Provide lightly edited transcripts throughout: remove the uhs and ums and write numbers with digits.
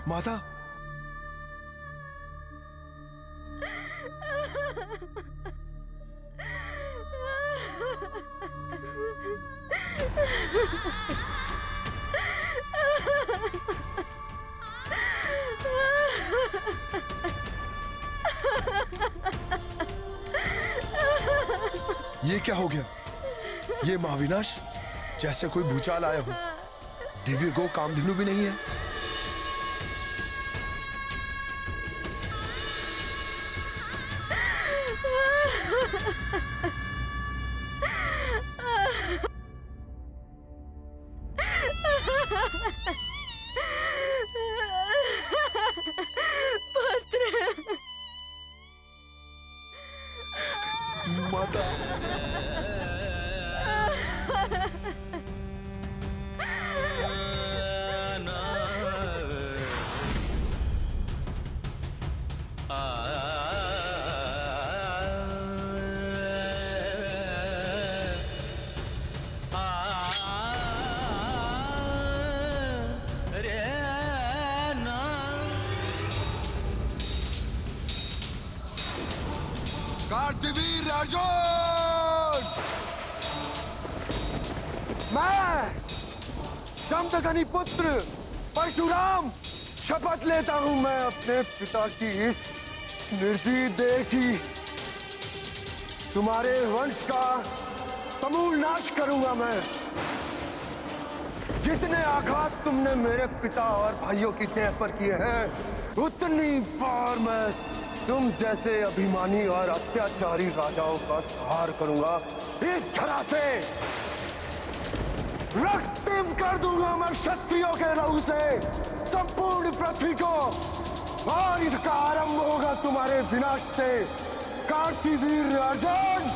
माता, ये क्या हो गया? ये महाविनाश जैसे कोई भूचाल आया हो। दिव्य गो कामधेनु भी नहीं है। माता, कार्तवीर अर्जुन! मैं जमदग्नि पुत्र परशुराम शपथ लेता हूं, मैं अपने पिता की इस निर्जीव देह की तुम्हारे वंश का समूल नाश करूंगा। मैं जितने आघात तुमने मेरे पिता और भाइयों की देह पर किए हैं, उतनी बार मैं तुम जैसे अभिमानी और अत्याचारी राजाओं का संहार करूंगा। इस धरा से रक्तिम कर दूंगा मैं क्षत्रियों के लहू से संपूर्ण पृथ्वी को, और इसका आरंभ होगा तुम्हारे विनाश से, कार्तवीर अर्जुन।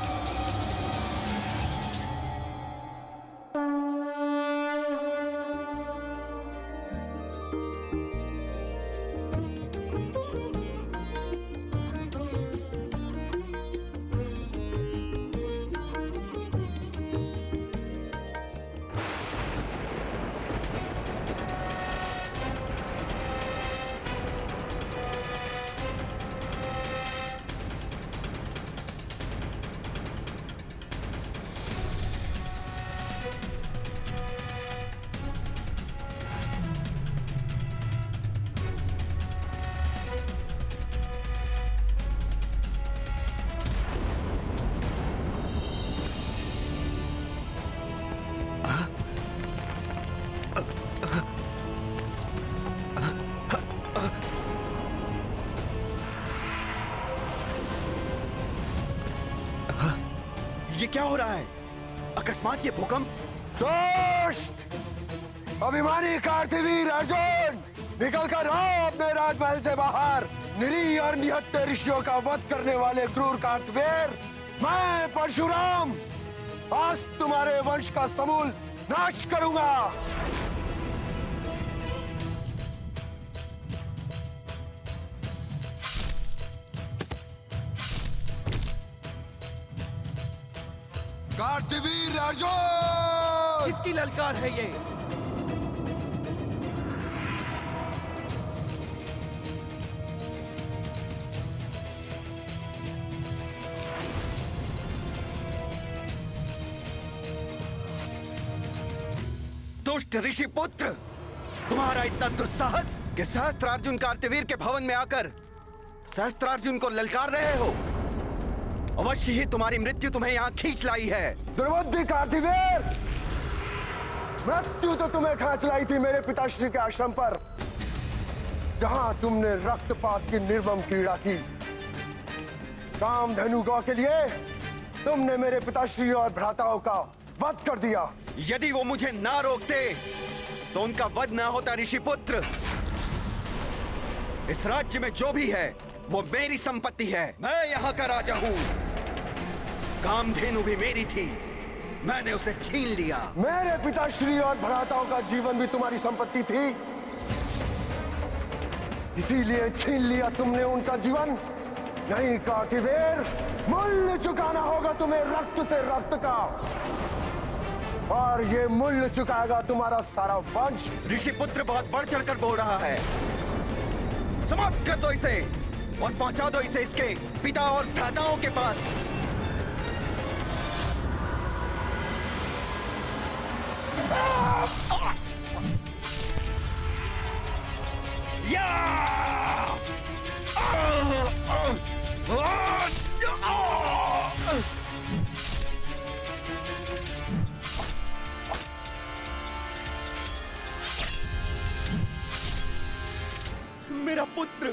ये क्या हो रहा है? अकस्मात ये भूकंप? दुष्ट अभिमानी कार्तवीर अर्जुन, निकल कर आओ अपने राजमहल से बाहर। निरीह और निहत्थे ऋषियों का वध करने वाले क्रूर कार्तवीर, मैं परशुराम आज तुम्हारे वंश का समूल नाश करूंगा। कार्तवीर अर्जुन! किसकी ललकार है ये? दुष्ट ऋषि पुत्र, तुम्हारा इतना दुस्साहस कि सहस्त्रार्जुन कार्तवीर के भवन में आकर सहस्त्रार्जुन को ललकार रहे हो। अवश्य ही तुम्हारी मृत्यु तुम्हें यहाँ खींच लाई है। दुर्बुद्धि कार्तवीर, मृत्यु तो तुम्हें खींच लाई थी मेरे पिताश्री के आश्रम पर, जहां तुमने रक्तपात की निर्मम क्रीड़ा की। कामधेनु गौ के लिए तुमने मेरे पिताश्री और भ्राताओं का वध कर दिया। यदि वो मुझे ना रोकते तो उनका वध ना होता ऋषिपुत्र। इस राज्य में जो भी है वो मेरी संपत्ति है। मैं यहाँ का राजा हूँ। कामधेनु भी मेरी थी, मैंने उसे छीन लिया। मेरे पिताश्री और भ्राताओं का जीवन भी तुम्हारी संपत्ति थी, इसीलिए छीन लिया तुमने उनका जीवन। नहीं कार्तवीर, मूल्य चुकाना होगा तुम्हें रक्त से रक्त का, और ये मूल्य चुकाएगा तुम्हारा सारा वंश। ऋषिपुत्र बहुत बढ़ चढ़कर बोल रहा है। समाप्त कर दो इसे और पहुंचा दो इसे इसके पिता और भ्राताओं के पास। मेरा पुत्र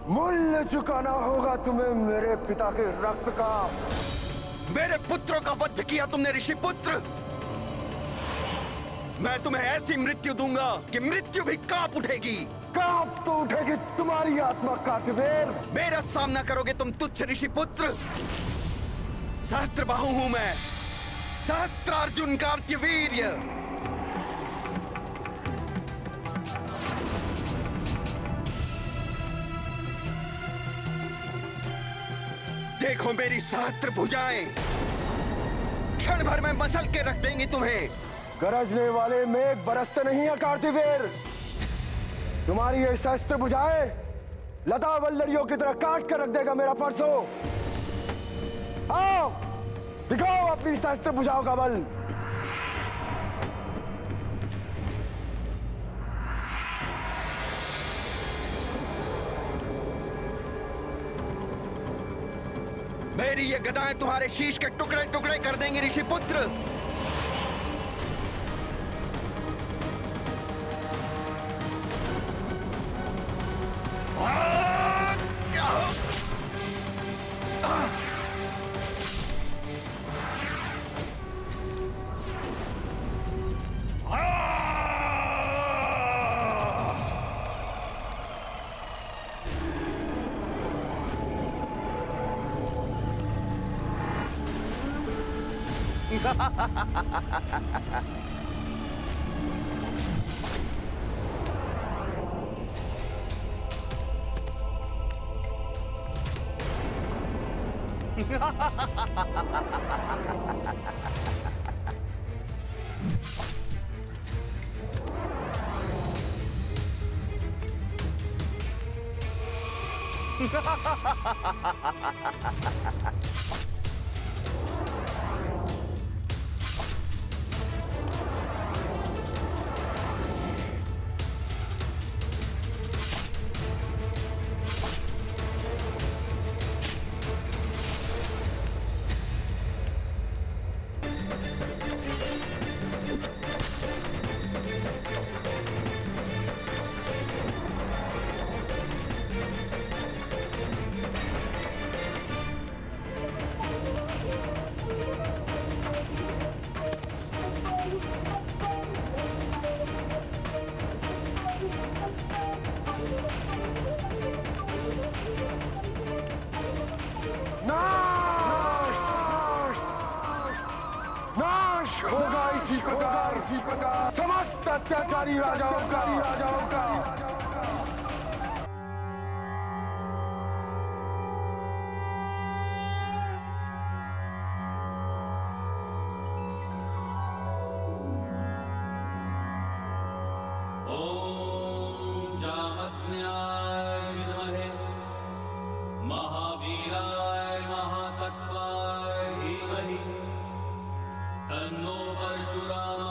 मूल्य चुकाना होगा तुम्हें मेरे पिता के रक्त का। मेरे पुत्रों का वध किया तुमने ऋषि पुत्र। मैं तुम्हें ऐसी मृत्यु दूंगा कि मृत्यु भी कांप उठेगी। कांप तो उठेगी तुम्हारी आत्मा कार्तवीर। मेरा सामना करोगे तुम तुच्छ ऋषि पुत्र। सहस्त्रबाहु हूं मैं, सहस्त्रार्जुन कार्तवीर्य। देखो मेरी सहस्त्र भुजाएं, क्षण भर में मसल के रख देंगी तुम्हें। गरजने वाले मेघ बरसते नहीं है कार्तवीर। तुम्हारी ये शस्त्र भुजाएं लता वल्लरियों की तरह काट कर रख देगा मेरा परसों। आओ दिखाओ अपनी शस्त्र भुजाओं का बल। मेरी ये गदाएं तुम्हारे शीश के टुकड़े टुकड़े कर देंगी ऋषि पुत्र। नाश होगा इसी प्रकार समस्त अत्याचारी राजाओं का। तन्नो परशुराम